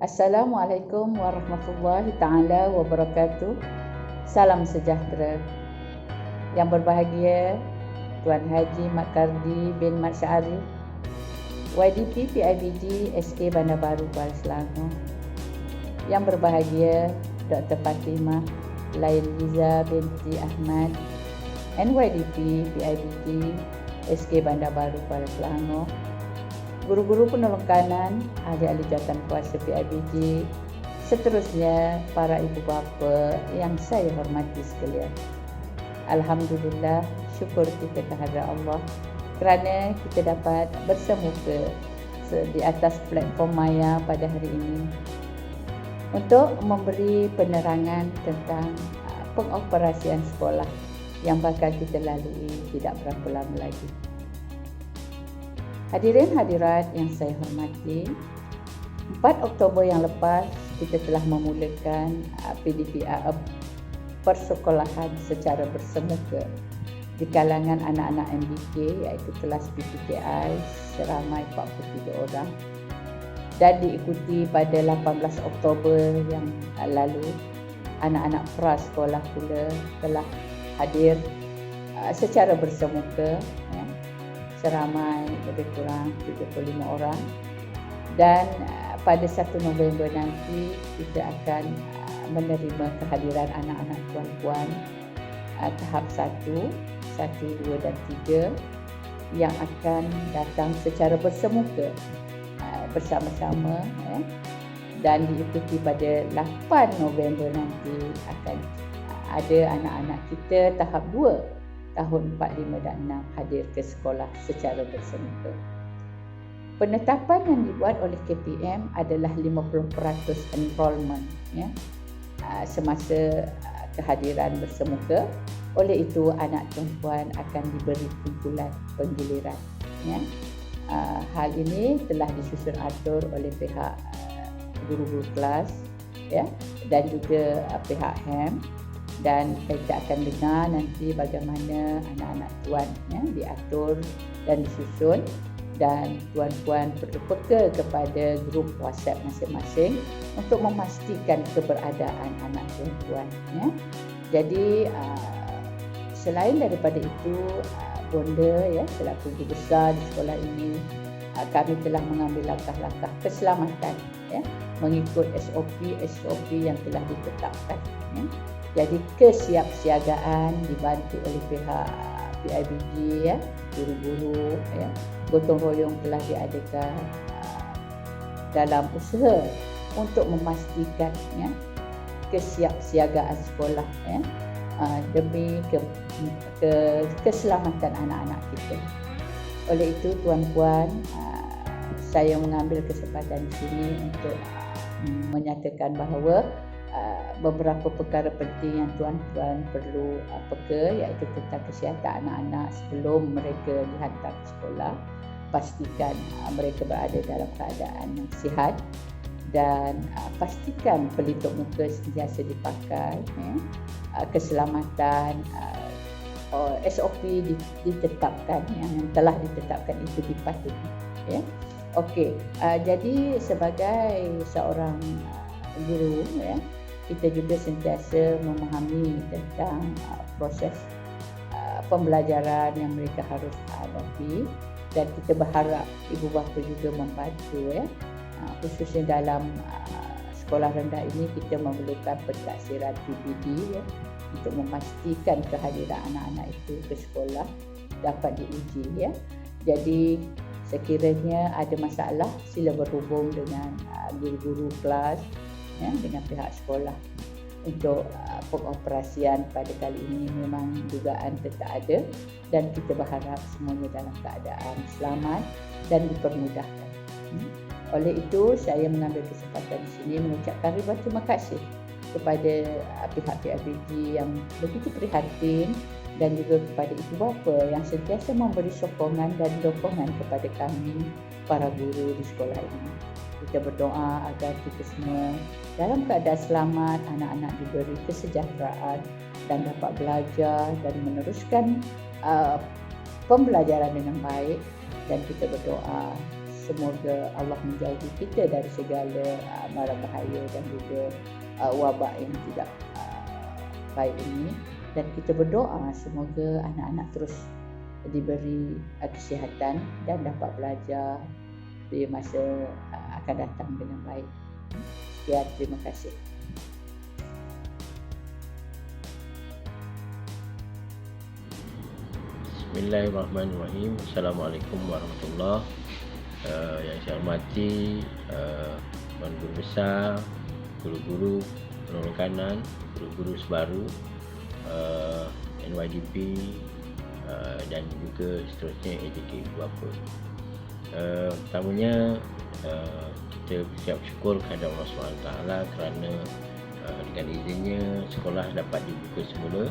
Assalamualaikum warahmatullahi taala wabarakatuh. Salam sejahtera. Yang berbahagia Tuan Haji Mat Kardi bin Mat Syarif, YDP PIBG SK Bandar Baru Kuala Selangor. Yang berbahagia Dr. Fatimah Lailiza binti Ahmad, NYDP PIBG SK Bandar Baru Kuala Selangor. Guru-guru penolong kanan, ahli-ahli jawatan kuasa PIBG, seterusnya para ibu bapa yang saya hormati sekalian. Alhamdulillah, syukur kita kehadrat Allah kerana kita dapat bersemuka di atas platform Maya pada hari ini untuk memberi penerangan tentang pengoperasian sekolah yang bakal kita lalui tidak berapa lama lagi. Hadirin hadirat yang saya hormati, 4 Oktober yang lepas kita telah memulakan PDPA persekolahan secara bersemuka di kalangan anak-anak MBK iaitu kelas PPKI seramai 43 orang dan diikuti pada 18 Oktober yang lalu. Anak-anak prasekolah pula telah hadir secara bersemuka seramai lebih kurang 75 orang, dan pada 1 November nanti kita akan menerima kehadiran anak-anak tuan-puan tahap 1, 2 dan 3 yang akan datang secara bersemuka bersama-sama dan diikuti pada 8 November nanti akan ada anak-anak kita tahap 2 tahun 45 dan 6 hadir ke sekolah secara bersemuka. Penetapan yang dibuat oleh KPM adalah 50% enrollment semasa kehadiran bersemuka. Oleh itu anak tuan-puan akan diberi kumpulan penggiliran. Hal ini telah disusun atur oleh pihak guru-guru kelas dan juga pihak HEM. Dan kita akan dengar nanti bagaimana anak-anak tuan diatur dan disusun, dan tuan-puan perlu peka kepada grup WhatsApp masing-masing untuk memastikan keberadaan anak tuan-puan. Jadi selain daripada itu, bonda selaku guru besar di sekolah ini, kami telah mengambil langkah-langkah keselamatan mengikut SOP yang telah ditetapkan. Jadi kesiapsiagaan dibantu oleh pihak PIBG, guru-guru, gotong royong telah diadakan dalam usaha untuk memastikan kesiapsiagaan sekolah demi keselamatan anak-anak kita. Oleh itu tuan-puan, saya mengambil kesempatan di sini untuk menyatakan bahawa beberapa perkara penting yang tuan-tuan perlu peka, iaitu tentang kesihatan anak-anak sebelum mereka dihantar ke sekolah. Pastikan mereka berada dalam keadaan yang sihat dan pastikan pelitup muka sentiasa dipakai. Keselamatan SOP ditetapkan, yang telah ditetapkan itu dipatuhi. Okey, jadi sebagai seorang guru, kita juga sentiasa memahami tentang proses pembelajaran yang mereka harus hadapi, dan kita berharap ibu bapa juga membantu khususnya dalam sekolah rendah ini kita memerlukan pentadsiran PPD untuk memastikan kehadiran anak-anak itu ke sekolah dapat diuji. Jadi sekiranya ada masalah, sila berhubung dengan guru-guru kelas dengan pihak sekolah. Untuk pengoperasian pada kali ini memang dugaan tetap ada, dan kita berharap semuanya dalam keadaan selamat dan dipermudahkan. Oleh itu saya mengambil kesempatan di sini mengucapkan ribuan terima kasih kepada pihak PIBG yang begitu prihatin, dan juga kepada ibu bapa yang sentiasa memberi sokongan dan dukungan kepada kami para guru di sekolah ini. Kita berdoa agar kita semua dalam keadaan selamat, anak-anak diberi kesejahteraan dan dapat belajar dan meneruskan pembelajaran dengan baik, dan kita berdoa semoga Allah menjauhi kita dari segala mara bahaya dan juga wabak yang tidak baik ini, dan kita berdoa semoga anak-anak terus diberi kesihatan dan dapat belajar di masa akan datang dengan baik. Sekian, terima kasih. Bismillahirrahmanirrahim. Assalamualaikum warahmatullahi. Yang saya hormati Tuan Guru Besar, guru-guru penolong kanan, guru-guru sebaru, NYDP dan juga seterusnya AJK Buapa. Pertamanya kita bersiap syukur kepada Allah SWT kerana dengan izinnya sekolah dapat dibuka semula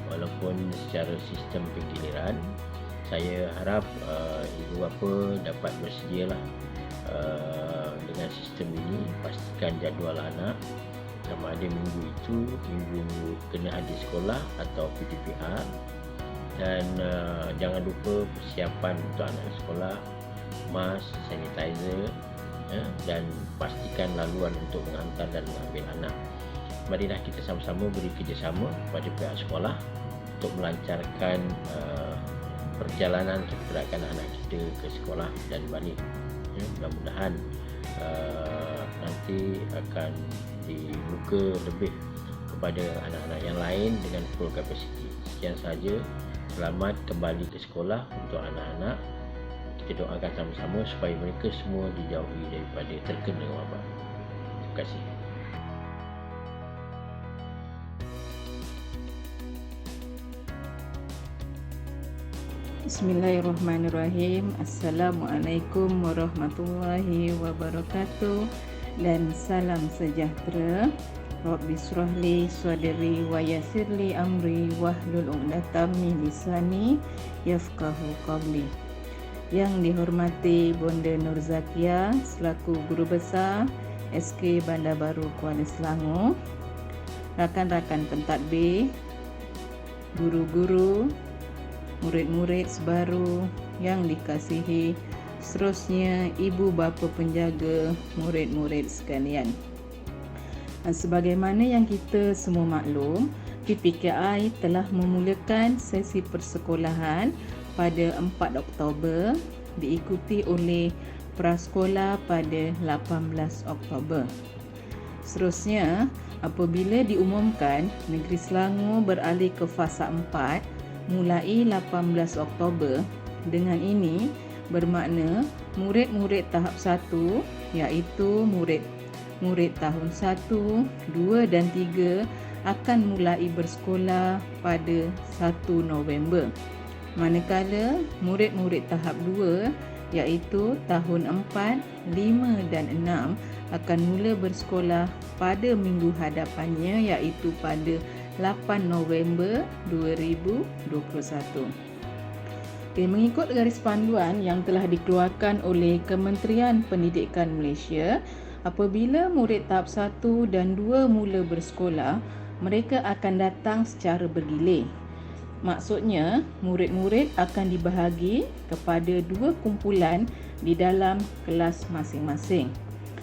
walaupun secara sistem penggiliran. Saya harap ibu bapa dapat bersedialah dengan sistem ini. Pastikan jadual anak sama ada minggu itu minggu kena hadir sekolah atau PTPR, dan jangan lupa persiapan untuk anak sekolah, mask, sanitizer, dan pastikan laluan untuk mengantar dan mengambil anak. Marilah kita sama-sama beri kerjasama kepada pihak sekolah untuk melancarkan perjalanan pergerakan anak kita ke sekolah dan balik. Mudah-mudahan nanti akan dibuka lebih kepada anak-anak yang lain dengan full capacity. Sekian sahaja. Selamat kembali ke sekolah untuk anak-anak. Kita doakan sama-sama supaya mereka semua dijauhi daripada terkena wabak. Terima kasih. Bismillahirrahmanirrahim. Assalamualaikum warahmatullahi wabarakatuh, dan salam sejahtera. Rabbi shrahli sadri wa yassirli amri wahlul 'uqdatam min lisani yafqahu qawli. Yang dihormati Bonda Nur Zakia selaku Guru Besar SK Bandar Baru Kuala Selangor, rakan-rakan pentadbir, guru-guru, murid-murid sebaru yang dikasihi, seterusnya ibu bapa penjaga, murid-murid sekalian. Sebagaimana yang kita semua maklum, PPKI telah memulakan sesi persekolahan pada 4 Oktober diikuti oleh prasekolah pada 18 Oktober. Seterusnya, apabila diumumkan Negeri Selangor beralih ke fasa 4 mulai 18 Oktober, dengan ini bermakna murid-murid tahap 1 iaitu murid tahun 1, 2 dan 3 akan mulai bersekolah pada 1 November. Manakala murid-murid tahap 2 iaitu tahun 4, 5 dan 6 akan mula bersekolah pada minggu hadapannya iaitu pada 8 November 2021. Mengikut garis panduan yang telah dikeluarkan oleh Kementerian Pendidikan Malaysia, apabila murid tahap 1 dan 2 mula bersekolah, mereka akan datang secara bergilir. Maksudnya, murid-murid akan dibahagi kepada 2 kumpulan di dalam kelas masing-masing.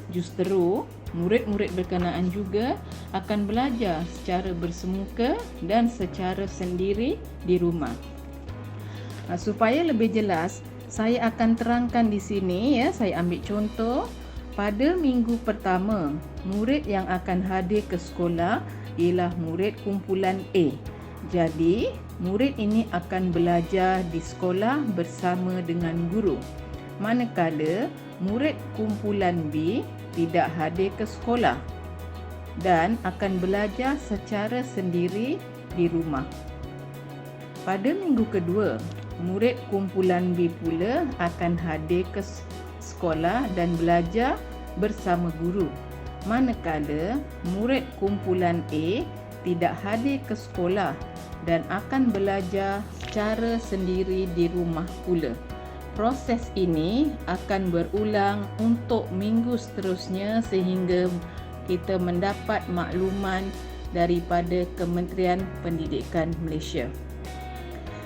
Justeru, murid-murid berkenaan juga akan belajar secara bersemuka dan secara sendiri di rumah. Supaya lebih jelas, saya akan terangkan di sini saya ambil contoh. Pada minggu pertama, murid yang akan hadir ke sekolah ialah murid kumpulan A. Jadi, murid ini akan belajar di sekolah bersama dengan guru. Manakala murid kumpulan B tidak hadir ke sekolah dan akan belajar secara sendiri di rumah. Pada minggu kedua, murid kumpulan B pula akan hadir ke sekolah dan belajar bersama guru. Manakala murid kumpulan A tidak hadir ke sekolah dan akan belajar secara sendiri di rumah pula. Proses ini akan berulang untuk minggu seterusnya sehingga kita mendapat makluman daripada Kementerian Pendidikan Malaysia.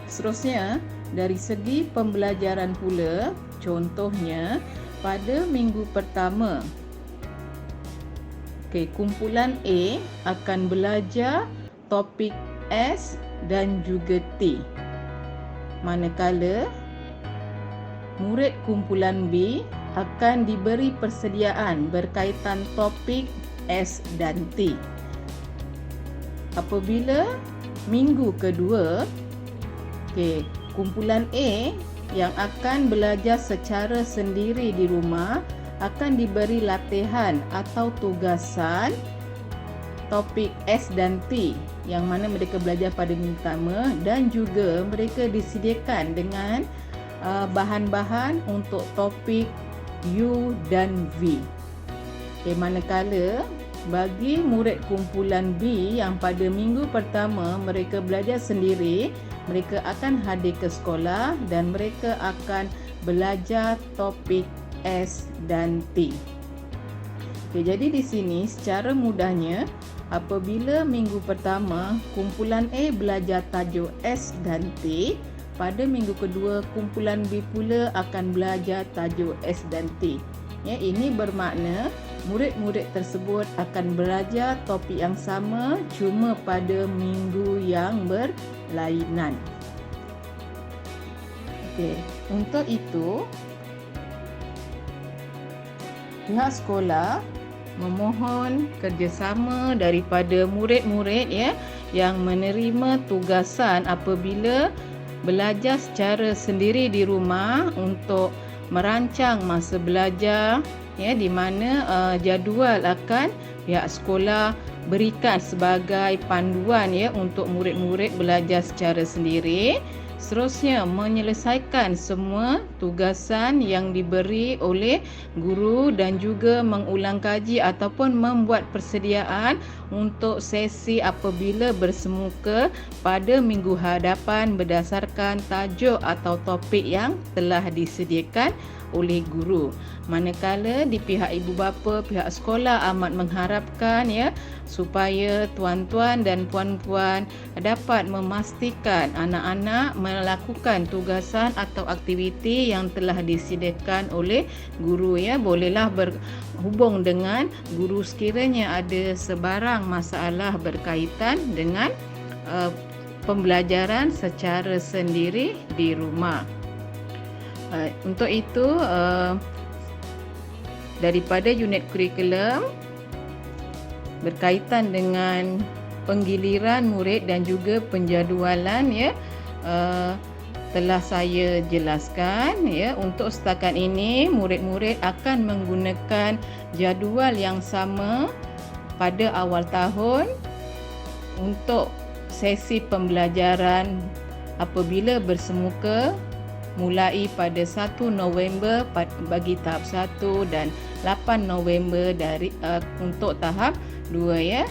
Seterusnya, dari segi pembelajaran pula, contohnya pada minggu pertama, kumpulan A akan belajar topik S dan juga T. Manakala murid kumpulan B akan diberi persediaan berkaitan topik S dan T. Apabila minggu kedua, kumpulan A yang akan belajar secara sendiri di rumah akan diberi latihan atau tugasan topik S dan T yang mana mereka belajar pada minggu pertama, dan juga mereka disediakan dengan bahan-bahan untuk topik U dan V. Manakala bagi murid kumpulan B yang pada minggu pertama mereka belajar sendiri, mereka akan hadir ke sekolah dan mereka akan belajar topik S dan T. Jadi di sini secara mudahnya, apabila minggu pertama kumpulan A belajar tajuk S dan T, pada minggu kedua kumpulan B pula akan belajar tajuk S dan T. Ini bermakna murid-murid tersebut akan belajar topik yang sama cuma pada minggu yang berlainan. Untuk itu pihak sekolah memohon kerjasama daripada murid-murid yang menerima tugasan apabila belajar secara sendiri di rumah untuk merancang masa belajar, di mana jadual akan pihak sekolah berikan sebagai panduan untuk murid-murid belajar secara sendiri. Seterusnya menyelesaikan semua tugasan yang diberi oleh guru dan juga mengulang kaji ataupun membuat persediaan untuk sesi apabila bersemuka pada minggu hadapan berdasarkan tajuk atau topik yang telah disediakan oleh guru. Manakala di pihak ibu bapa, pihak sekolah amat mengharapkan supaya tuan-tuan dan puan-puan dapat memastikan anak-anak melakukan tugasan atau aktiviti yang telah disediakan oleh guru. Bolehlah berhubung dengan guru sekiranya ada sebarang masalah berkaitan dengan pembelajaran secara sendiri di rumah. Untuk itu, daripada unit kurikulum berkaitan dengan penggiliran murid dan juga penjadualan telah saya jelaskan. Untuk setakat ini murid-murid akan menggunakan jadual yang sama pada awal tahun untuk sesi pembelajaran apabila bersemuka mulai pada 1 November bagi tahap 1 dan 8 November untuk tahap 2.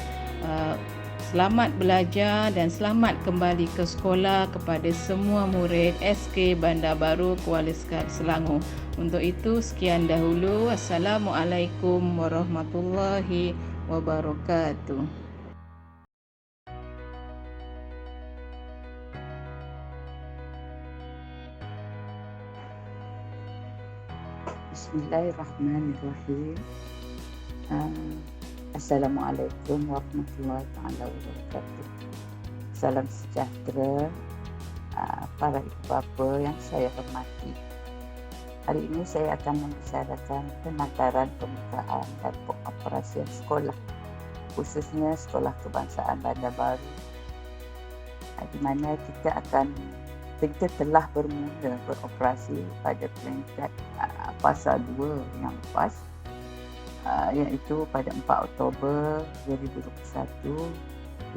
Selamat belajar dan selamat kembali ke sekolah kepada semua murid SK Bandar Baru Kuala Selangor. Untuk itu sekian dahulu. Assalamualaikum warahmatullahi wabarakatuh. Bismillahirrahmanirrahim. Assalamualaikum warahmatullahi wabarakatuh. Salam sejahtera para ibu bapa yang saya hormati. Hari ini saya akan membicarakan penataran pembukaan dan pengoperasian sekolah, khususnya Sekolah Kebangsaan Bandar Baru, di mana kita telah bermula beroperasi pada peringkat fasa 2 yang lepas, iaitu pada 4 Oktober 2021,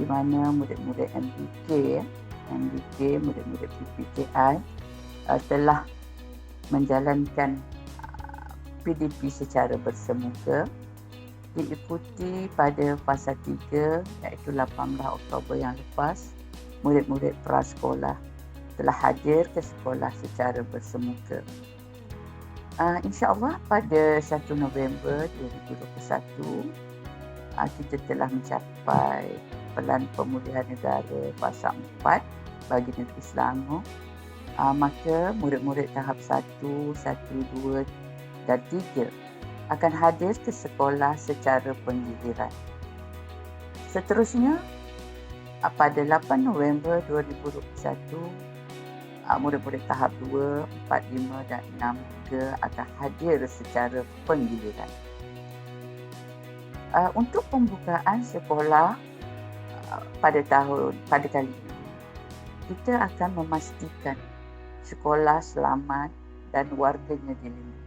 di mana murid-murid MDK, murid-murid PPKI telah menjalankan PDP secara bersemuka, diikuti pada fasa 3 iaitu 18 Oktober yang lepas, murid-murid prasekolah telah hadir ke sekolah secara bersemuka. InsyaAllah pada 1 November 2021 kita telah mencapai Pelan Pemulihan Negara Fasa 4 bagi negeri Selangor, maka murid-murid tahap 1, 2 dan 3 akan hadir ke sekolah secara penggiliran. Seterusnya, pada 8 November 2021, murid-murid tahap 2, 4, 5 dan 6 juga akan hadir secara penggiliran. Untuk pembukaan sekolah pada kali ini, kita akan memastikan sekolah selamat dan warganya dilindungi.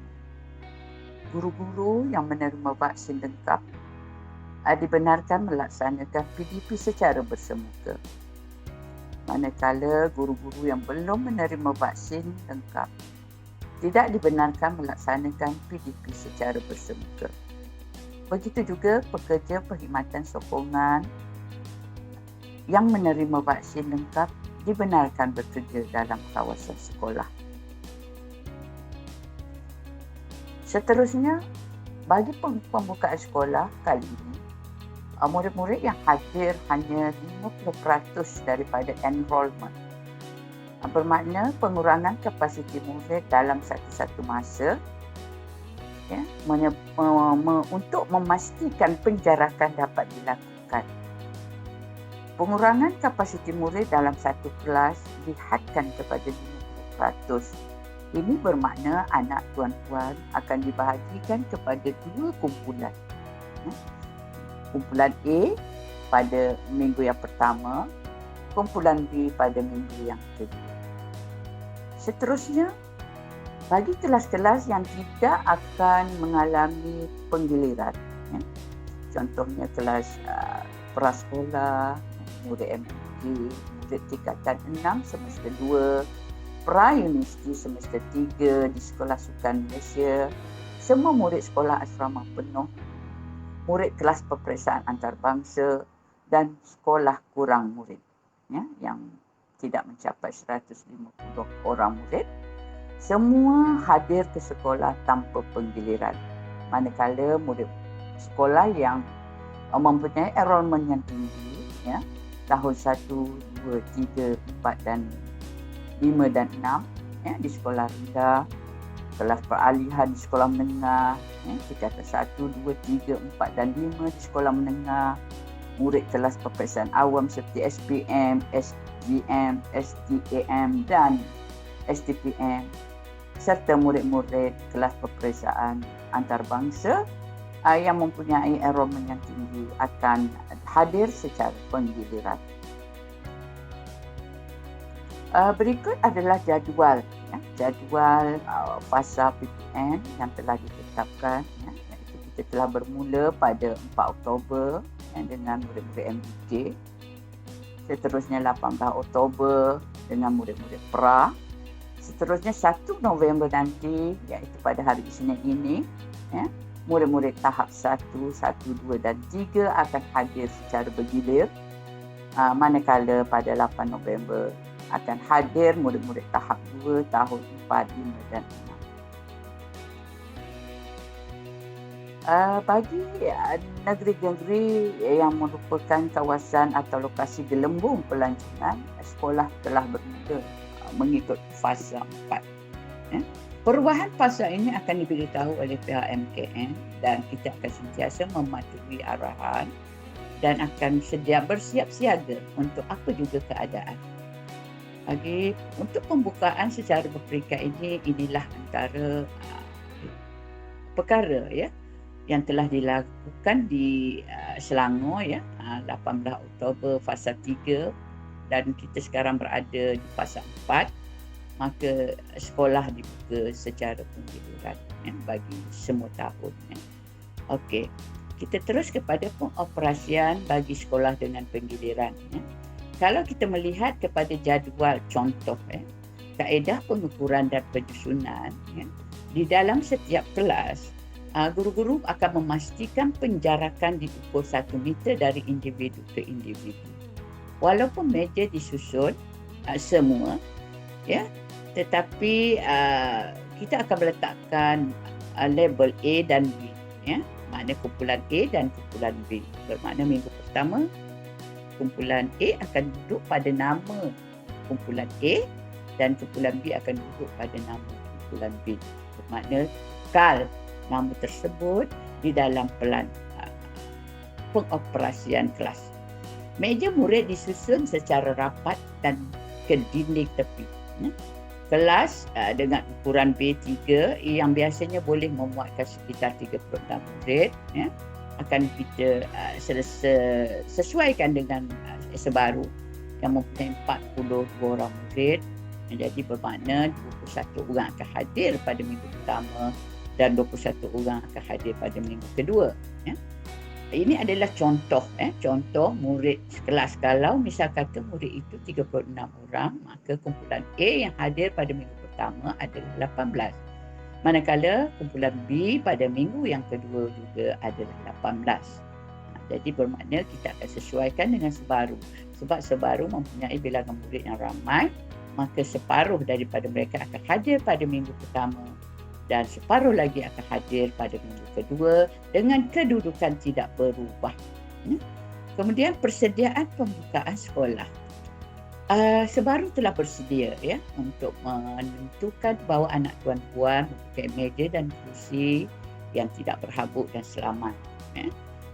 Guru-guru yang menerima vaksin lengkap dibenarkan melaksanakan PDP secara bersemuka. Manakala guru-guru yang belum menerima vaksin lengkap tidak dibenarkan melaksanakan PDP secara bersemuka. Begitu juga pekerja perkhidmatan sokongan yang menerima vaksin lengkap dibenarkan bekerja dalam kawasan sekolah. Seterusnya, bagi pembukaan sekolah kali ini, murid-murid yang hadir hanya 50% daripada enrolment. Bermakna pengurangan kapasiti murid dalam satu-satu masa untuk memastikan penjarakan dapat dilakukan. Pengurangan kapasiti murid dalam satu kelas dihadkan kepada 50%. Ini bermakna anak tuan-tuan akan dibahagikan kepada 2 kumpulan. Kumpulan A pada minggu yang pertama, kumpulan B pada minggu yang kedua. Seterusnya, bagi kelas-kelas yang tidak akan mengalami penggiliran, contohnya kelas prasekolah, murid MPK, murid tingkatan 6 semester 2, pra-universiti semester 3 di Sekolah Sukan Malaysia, semua murid sekolah asrama penuh, murid kelas peperiksaan antarabangsa dan sekolah kurang murid yang tidak mencapai 150 orang murid, semua hadir ke sekolah tanpa penggiliran. Manakala murid sekolah yang mempunyai enrolment yang tinggi, tahun 1, 2, 3, 4 dan 5 dan 6 di sekolah rendah, kelas peralihan di sekolah menengah, tingkatan 1, 2, 3, 4 dan 5 di sekolah menengah, murid kelas peperiksaan awam seperti SPM, SGM, STAM dan STPM, serta murid-murid kelas peperiksaan antarabangsa yang mempunyai enrolment yang tinggi akan hadir secara penggiliran. Berikut adalah jadual fasa PPN yang telah ditetapkan. Iaitu kita telah bermula pada 4 Oktober dengan murid-murid MBK. Seterusnya 18 Oktober dengan murid-murid pra. Seterusnya 1 November nanti, iaitu pada hari Isnin ini, murid-murid tahap 1, 2 dan 3 akan hadir secara bergilir. Manakala pada 8 November akan hadir murid-murid tahap 2, tahun 4, 5 dan 6. Bagi negeri-negeri yang merupakan kawasan atau lokasi gelembung pelancongan, sekolah telah bermula mengikut fasa 4. Perubahan fasa ini akan diberitahu oleh pihak MKN dan kita akan sentiasa mematuhi arahan dan akan bersiap siaga untuk apa juga keadaan. Untuk pembukaan secara berperingkat inilah antara perkara yang telah dilakukan di Selangor 18 Oktober fasa 3 dan kita sekarang berada di fasa 4, maka sekolah dibuka secara penggiliran bagi semua tahun. Okey, kita terus kepada pengoperasian bagi sekolah dengan penggiliran. Kalau kita melihat kepada jadual contoh, kaedah pengukuran dan penyusunan, di dalam setiap kelas, guru-guru akan memastikan penjarakan diukur 1 meter dari individu ke individu. Walaupun meja disusun semua, tetapi kita akan meletakkan label A dan B, makna kumpulan A dan kumpulan B. Bermakna minggu pertama kumpulan A akan duduk pada nama kumpulan A dan kumpulan B akan duduk pada nama kumpulan B. Bermakna kekal nama tersebut di dalam pelan pengoperasian kelas. Meja murid disusun secara rapat dan ke dinding tepi. Kelas dengan ukuran B3 yang biasanya boleh memuatkan sekitar 36 murid akan kita sesuaikan dengan sebaru yang mempunyai 42 orang murid. Jadi bermakna 21 orang akan hadir pada minggu pertama dan 21 orang akan hadir pada minggu kedua. Ini adalah contoh murid sekelas. Kalau misal kata murid itu 36 orang, maka kumpulan A yang hadir pada minggu pertama adalah 18. Manakala kumpulan B pada minggu yang kedua juga adalah 18. Jadi bermakna kita akan sesuaikan dengan sebaru. Sebab sebaru mempunyai bilangan murid yang ramai, maka separuh daripada mereka akan hadir pada minggu pertama dan separuh lagi akan hadir pada minggu kedua dengan kedudukan tidak berubah. Kemudian persediaan pembukaan sekolah. Sebaru telah bersedia untuk menentukan bahawa anak tuan-puan mempunyai meja dan kursi yang tidak berhabuk dan selamat.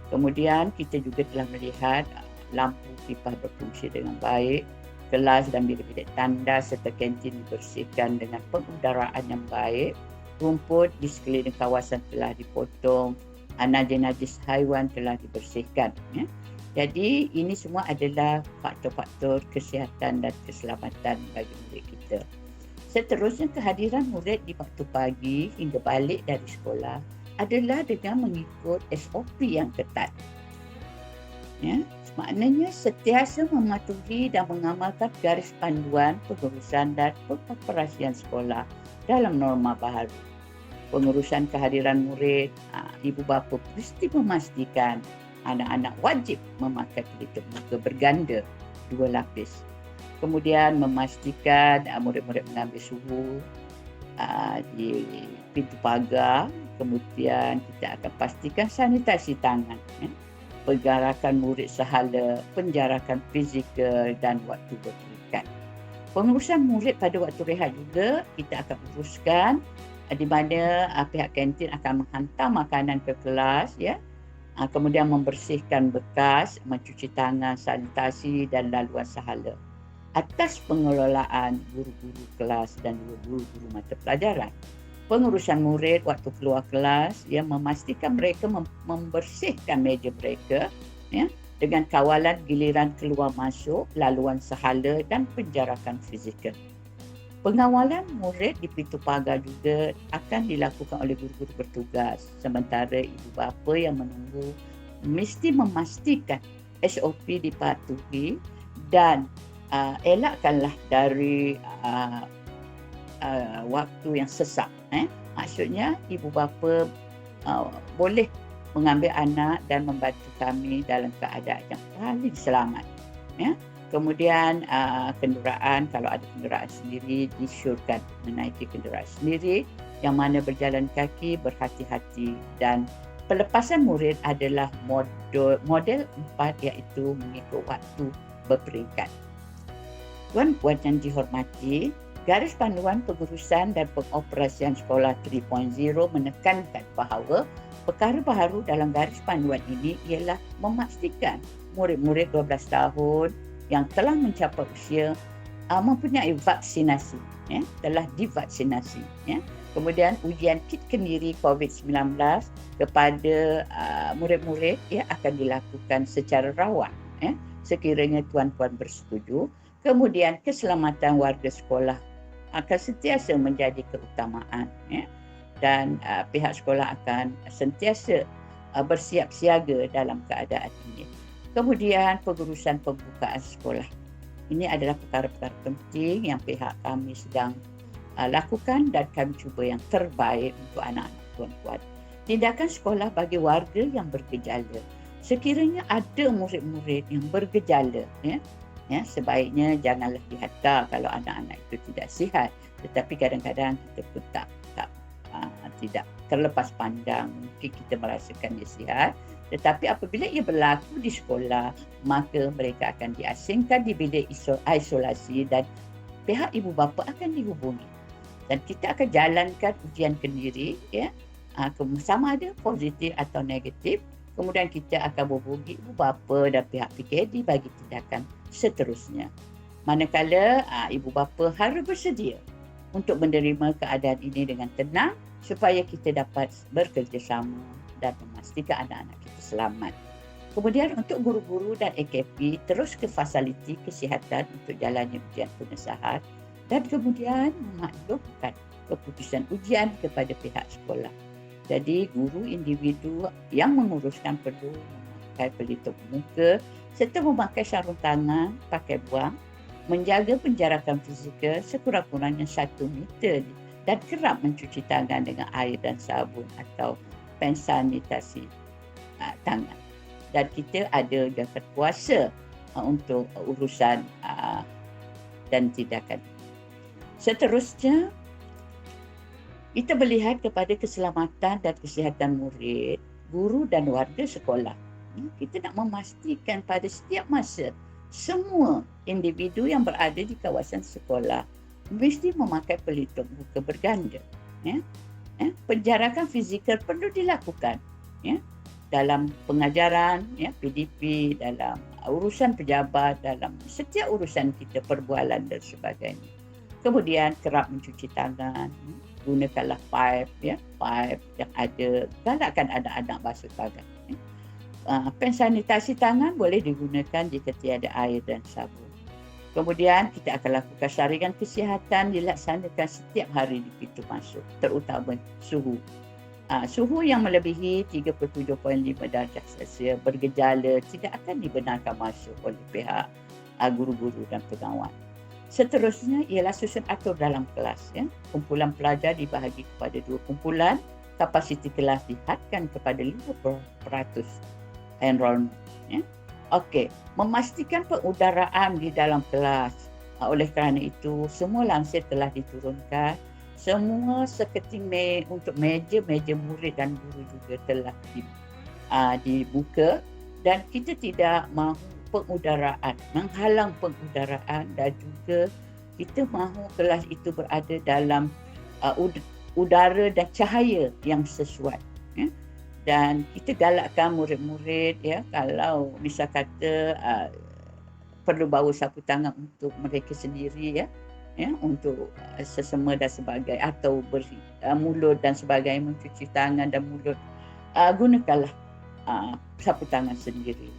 Kemudian kita juga telah melihat lampu pipa berfungsi dengan baik, kelas dan bilik-bilik tanda serta kantin dibersihkan dengan pengudaraan yang baik. Rumput di sekeliling kawasan telah dipotong, najis-najis haiwan telah dibersihkan. Jadi ini semua adalah faktor-faktor kesihatan dan keselamatan bagi murid kita. Seterusnya, kehadiran murid di waktu pagi hingga balik dari sekolah adalah dengan mengikut SOP yang ketat. Maknanya sentiasa mematuhi dan mengamalkan garis panduan pengurusan dan pengoperasian sekolah dalam norma baharu. Pengurusan kehadiran murid, ibu bapa mesti memastikan anak-anak wajib memakai pelitup muka berganda 2 lapis. Kemudian memastikan murid-murid mengambil suhu di pintu pagar. Kemudian kita akan pastikan sanitasi tangan, pergerakan murid sehala, penjarakan fizikal dan waktu berperingkat. Pengurusan murid pada waktu rehat juga kita akan uruskan, di mana pihak kantin akan menghantar makanan ke kelas, kemudian membersihkan bekas, mencuci tangan, sanitasi dan laluan sahala atas pengelolaan guru-guru kelas dan guru-guru mata pelajaran. Pengurusan murid waktu keluar kelas, memastikan mereka membersihkan meja mereka dengan kawalan giliran keluar masuk, laluan sahala dan penjarakan fizikal. Pengawalan murid di pintu pagar juga akan dilakukan oleh guru-guru bertugas, sementara ibu bapa yang menunggu mesti memastikan SOP dipatuhi dan elakkanlah dari waktu yang sesak. Maksudnya ibu bapa boleh mengambil anak dan membantu kami dalam keadaan yang paling selamat. Kemudian kenderaan, kalau ada kenderaan sendiri, disyorkan menaiki kenderaan sendiri. Yang mana berjalan kaki berhati-hati, dan pelepasan murid adalah model 4, iaitu mengikut waktu berperingkat. Tuan-puan yang dihormati, garis panduan pengurusan dan pengoperasian sekolah 3.0 menekankan bahawa perkara baharu dalam garis panduan ini ialah memastikan murid-murid 12 tahun yang telah mencapai usia mempunyai vaksinasi, telah divaksinasi. Kemudian ujian kit kendiri COVID-19 kepada murid-murid akan dilakukan secara rawat sekiranya tuan-puan bersetuju. Kemudian keselamatan warga sekolah akan sentiasa menjadi keutamaan, dan pihak sekolah akan sentiasa bersiap siaga dalam keadaan ini. Kemudian pengurusan pembukaan sekolah. Ini adalah perkara-perkara penting yang pihak kami sedang lakukan dan kami cuba yang terbaik untuk anak-anak tuan-puan. Tindakan sekolah bagi warga yang bergejala. Sekiranya ada murid-murid yang bergejala, sebaiknya janganlah dihantar kalau anak-anak itu tidak sihat. Tetapi kadang-kadang kita pun tidak terlepas pandang, mungkin kita merasakan dia sihat. Tetapi apabila ia berlaku di sekolah, maka mereka akan diasingkan di bilik isolasi dan pihak ibu bapa akan dihubungi dan kita akan jalankan ujian kendiri, ya, sama ada positif atau negatif. Kemudian kita akan berhubungi ibu bapa dan pihak PKD bagi tindakan seterusnya. Manakala ibu bapa harus bersedia untuk menerima keadaan ini dengan tenang supaya kita dapat bekerjasama dan memastikan anak-anak kita selamat. Kemudian untuk guru-guru dan AKP terus ke fasiliti kesihatan untuk jalannya ujian pengesahan dan kemudian memaklumkan keputusan ujian kepada pihak sekolah. Jadi guru individu yang menguruskan perlu memakai pelitup muka serta memakai sarung tangan pakai buang, menjaga penjarakan fizikal sekurang-kurangnya 1 meter dan kerap mencuci tangan dengan air dan sabun atau pen sanitasi tangan. Dan kita ada jangka puasa untuk urusan dan tindakan. Seterusnya, kita melihat kepada keselamatan dan kesihatan murid, guru dan warga sekolah. Kita nak memastikan pada setiap masa semua individu yang berada di kawasan sekolah mesti memakai pelitup muka berganda. Penjarakan fizikal perlu dilakukan. Dalam pengajaran, PDP, dalam urusan pejabat, dalam setiap urusan kita, perbualan dan sebagainya. Kemudian kerap mencuci tangan, gunakanlah pipe yang ada, galakkan anak-anak basuh tangan. Pen sanitasi tangan boleh digunakan jika tiada air dan sabun. Kemudian kita akan lakukan saringan kesihatan dilaksanakan setiap hari di pintu masuk, terutama suhu. Suhu yang melebihi 37.5 darjah Celsius bergejala tidak akan dibenarkan masuk oleh pihak guru-guru dan pengawal. Seterusnya ialah susun atur dalam kelas. Kumpulan pelajar dibahagi kepada 2 kumpulan. Kapasiti kelas dihadkan kepada 50% enrollment. Okey, memastikan pengudaraan di dalam kelas. Oleh kerana itu, semua langsir telah diturunkan. Semua seketing untuk meja-meja murid dan guru juga telah dibuka dan kita tidak mahu menghalang pengudaraan dan juga kita mahu kelas itu berada dalam udara dan cahaya yang sesuai. Dan kita galakkan murid-murid, kalau misal kata perlu bawa sapu tangan untuk mereka sendiri, untuk sesama dan sebagainya, atau mulut dan sebagainya, mencuci tangan dan mulut, gunakanlah sapu tangan sendiri.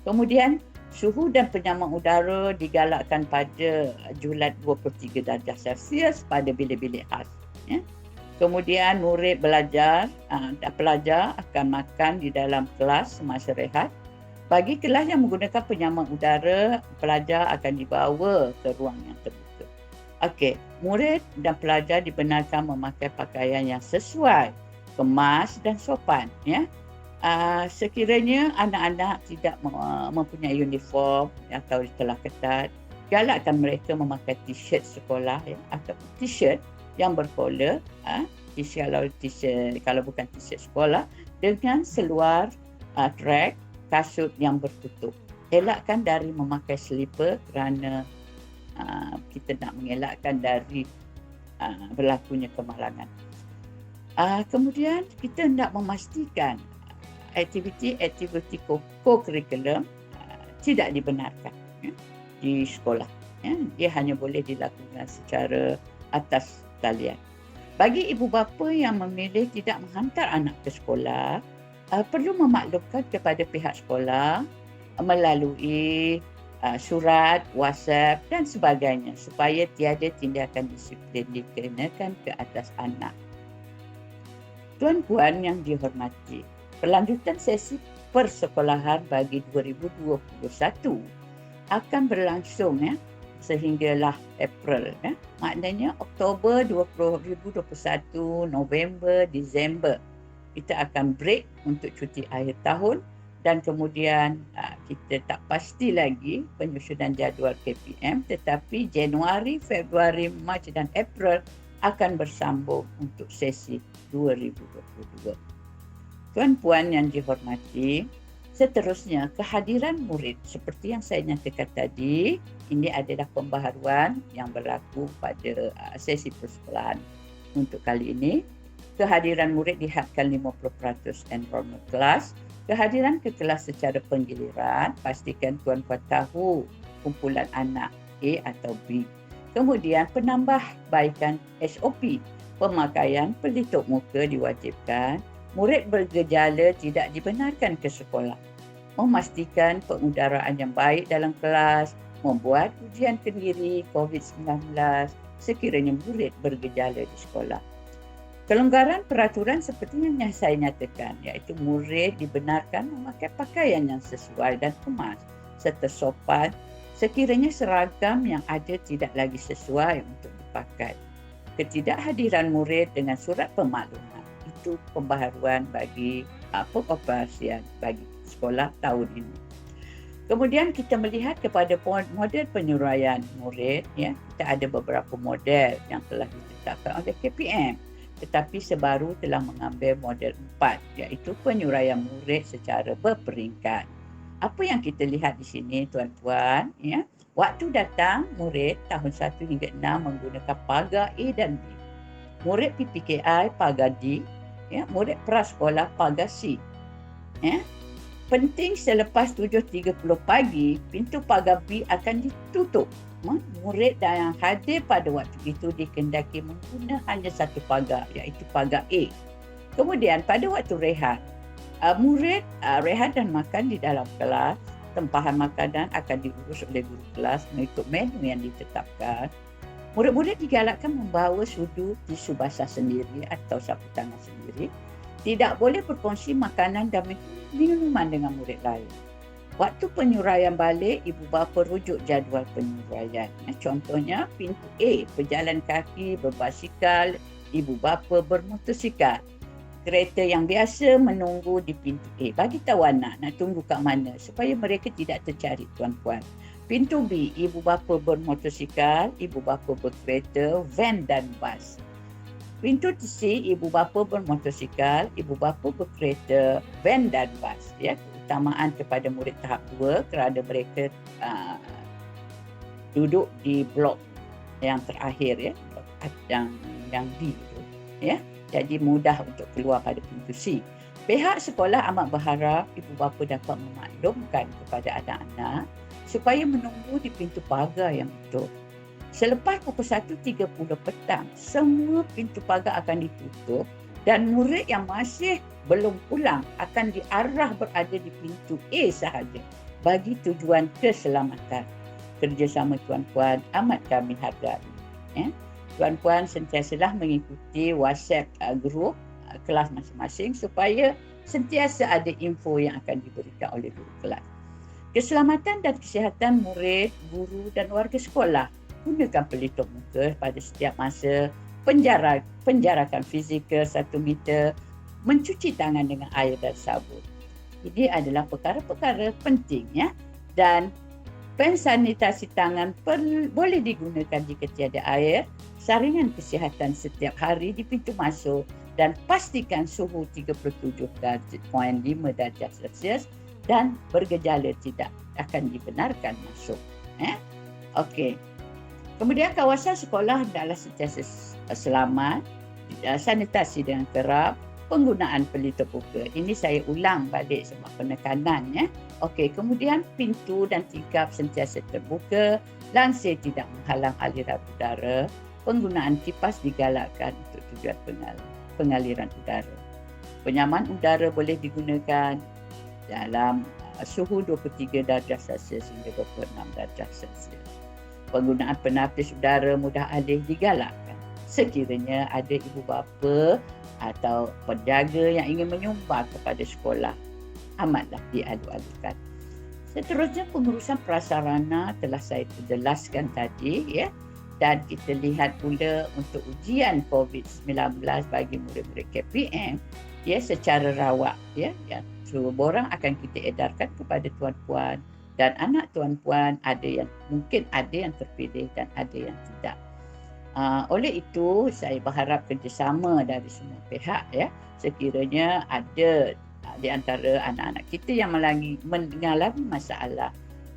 Kemudian suhu dan penyaman udara digalakkan pada julat 23 darjah Celsius pada bilik-bilik khas. Kemudian murid pelajar akan makan di dalam kelas semasa rehat. Bagi kelas yang menggunakan penyaman udara, pelajar akan dibawa ke ruang yang terbuka. Okey, murid dan pelajar dibenarkan memakai pakaian yang sesuai, kemas dan sopan. Sekiranya anak-anak tidak mempunyai uniform atau telah ketat, galakkan mereka memakai t-shirt sekolah atau t-shirt yang berkola, t-shirt kalau bukan t-shirt sekolah, dengan seluar track, kasut yang bertutup. Elakkan dari memakai slipper kerana kita nak mengelakkan dari berlakunya kemalangan. Kemudian kita hendak memastikan aktiviti co-curriculum tidak dibenarkan di sekolah. Dia hanya boleh dilakukan secara atas talian. Bagi ibu bapa yang memilih tidak menghantar anak ke sekolah, perlu memaklumkan kepada pihak sekolah melalui surat, WhatsApp dan sebagainya supaya tiada tindakan disiplin dikenakan ke atas anak. Tuan-puan yang dihormati, pelanjutan sesi persekolahan bagi 2021 akan berlangsung sehinggalah April. Maknanya Oktober 2021, November, Disember. Kita akan break untuk cuti akhir tahun. Dan kemudian kita tak pasti lagi penyusunan jadual KPM, tetapi Januari, Februari, Mac dan April akan bersambung untuk sesi 2022. Tuan-puan yang dihormati, Seterusnya, kehadiran murid seperti yang saya nyatakan tadi, ini adalah pembaharuan yang berlaku pada sesi persekolahan untuk kali ini. Kehadiran murid dihadkan 50% enrollment kelas. Kehadiran ke kelas secara penggiliran, pastikan tuan-puan tahu kumpulan anak A atau B. Kemudian penambahbaikan SOP, pemakaian pelitup muka diwajibkan. Murid bergejala tidak dibenarkan ke sekolah. Memastikan pengudaraan yang baik dalam kelas, membuat ujian kendiri COVID-19 sekiranya murid bergejala di sekolah. Kelonggaran peraturan seperti yang saya nyatakan, iaitu murid dibenarkan memakai pakaian yang sesuai dan kemas serta sopan sekiranya seragam yang ada tidak lagi sesuai untuk dipakai. Ketidakhadiran murid dengan surat pemakluman, itu pembaharuan bagi pengoperasian bagi sekolah tahun ini. Kemudian kita melihat kepada model penyuraian murid, kita ada beberapa model yang telah ditetapkan oleh KPM, tetapi sebaru telah mengambil model 4, iaitu penyuraian murid secara berperingkat. Apa yang kita lihat di sini tuan-puan, waktu datang murid tahun 1 hingga 6 menggunakan pagar A dan B. Murid PPKI pagar D, murid prasekolah pagar C. Penting selepas 7.30 pagi, pintu pagar B akan ditutup. Murid yang hadir pada waktu itu dikendaki menggunakan hanya satu pagar, iaitu pagar A. Kemudian pada waktu rehat, murid rehat dan makan di dalam kelas. Tempahan makanan akan diurus oleh guru kelas mengikut menu yang ditetapkan. Murid-murid digalakkan membawa sudu tisu basah sendiri atau sapu tangan sendiri. Tidak boleh berkongsi makanan dan minuman dengan murid lain. Waktu penyuraian balik, ibu bapa rujuk jadual penyuraian. Contohnya, pintu A, berjalan kaki, berbasikal, ibu bapa bermotosikal. Kereta yang biasa menunggu di pintu A. Bagi tahu anak nak tunggu kat mana supaya mereka tidak tercari tuan-puan. Pintu B, ibu bapa bermotosikal, ibu bapa berkereta, van dan bas. Pintu C, ibu bapa bermotosikal, ibu bapa berkereta, van dan bas. Keutamaan kepada murid tahap 2 kerana mereka duduk di blok yang terakhir, blok yang D itu. Jadi mudah untuk keluar pada pintu C. Pihak sekolah amat berharap ibu bapa dapat memaklumkan kepada anak-anak supaya menunggu di pintu pagar yang betul. Selepas pukul 1.30 petang, semua pintu pagar akan ditutup dan murid yang masih belum pulang akan diarah berada di pintu A sahaja bagi tujuan keselamatan. Kerjasama tuan-puan amat kami hargai. Tuan-puan sentiasalah mengikuti WhatsApp group kelas masing-masing supaya sentiasa ada info yang akan diberikan oleh guru kelas. Keselamatan dan kesihatan murid, guru dan warga sekolah. Gunakan pelitup muka pada setiap masa, penjarakan fizikal 1 meter, mencuci tangan dengan air dan sabun. Ini adalah perkara-perkara penting dan pensanitasi tangan boleh digunakan jika tiada air, saringan kesihatan setiap hari di pintu masuk dan pastikan suhu 37.5 darjah Celsius dan bergejala tidak akan dibenarkan masuk. Okey. Kemudian kawasan sekolah hendaklah sentiasa selamat, sanitasi dengan kerap, penggunaan pelitup muka. Ini saya ulang balik sebab penekanan. Okey, kemudian pintu dan tingkap sentiasa terbuka, langsir tidak menghalang aliran udara, penggunaan kipas digalakkan untuk tujuan pengaliran udara. Penyaman udara boleh digunakan dalam suhu 23 darjah Celsius hingga 26 darjah Celsius. Penggunaan penapis udara mudah alih digalakkan. Sekiranya ada ibu bapa atau penjaga yang ingin menyumbang kepada sekolah, amatlah dialu-alukan. Seterusnya, pengurusan prasarana telah saya jelaskan tadi, dan kita lihat pula untuk ujian COVID-19 bagi murid-murid KPM, secara rawak, yang semua akan kita edarkan kepada tuan-puan dan anak tuan-puan. Mungkin ada yang terpilih dan ada yang tidak. Oleh itu, saya berharap kerjasama dari semua pihak, sekiranya ada di antara anak-anak kita yang mengalami masalah,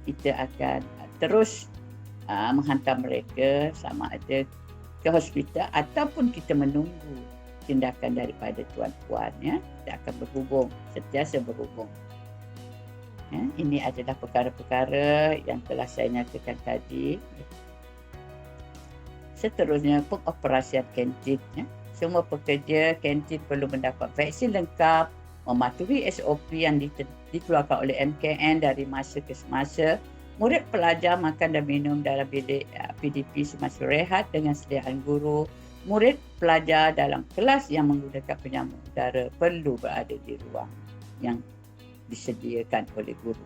kita akan terus menghantar mereka sama ada ke hospital ataupun kita menunggu tindakan daripada tuan-puan. Kita akan sentiasa berhubung. Ini adalah perkara-perkara yang telah saya nyatakan tadi. Seterusnya, pengoperasian kantin. Semua pekerja kantin perlu mendapat vaksin lengkap, mematuhi SOP yang dikeluarkan oleh MKN dari masa ke semasa. Murid pelajar makan dan minum dalam bilik PDP semasa rehat dengan sediaan guru. Murid pelajar dalam kelas yang menggunakan penyambung udara perlu berada di ruang yang disediakan oleh guru.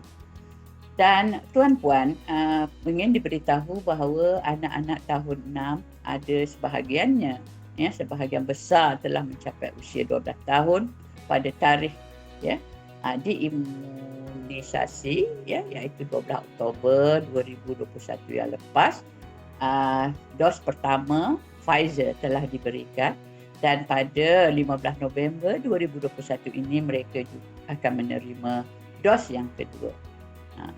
Dan tuan-puan, ingin diberitahu bahawa anak-anak tahun 6 ada sebahagiannya, sebahagian besar telah mencapai usia 12 tahun pada tarikh diimunisasi, iaitu 12 Oktober 2021 yang lepas. Dos pertama Pfizer telah diberikan dan pada 15 November 2021 ini mereka juga akan menerima dos yang kedua.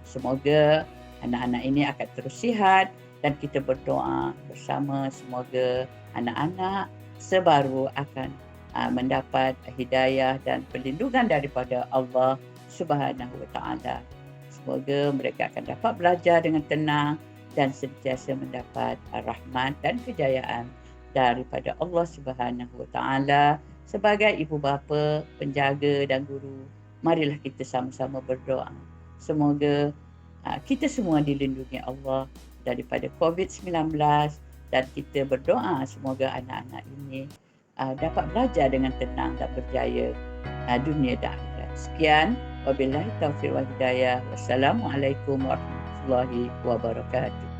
Semoga anak-anak ini akan terus sihat dan kita berdoa bersama semoga anak-anak sebaru akan mendapat hidayah dan perlindungan daripada Allah Subhanahu Wa Taala. Semoga mereka akan dapat belajar dengan tenang dan sentiasa mendapat rahmat dan kejayaan daripada Allah Subhanahu Wa Taala. Sebagai ibu bapa, penjaga dan guru, marilah kita sama-sama berdoa. Semoga kita semua dilindungi Allah daripada COVID-19 dan kita berdoa semoga anak-anak ini dapat belajar dengan tenang dan berjaya dunia dan akhirat. Sekian, wabillahi taufiq wal hidayah. Wassalamualaikum warahmatullahi wabarakatuh.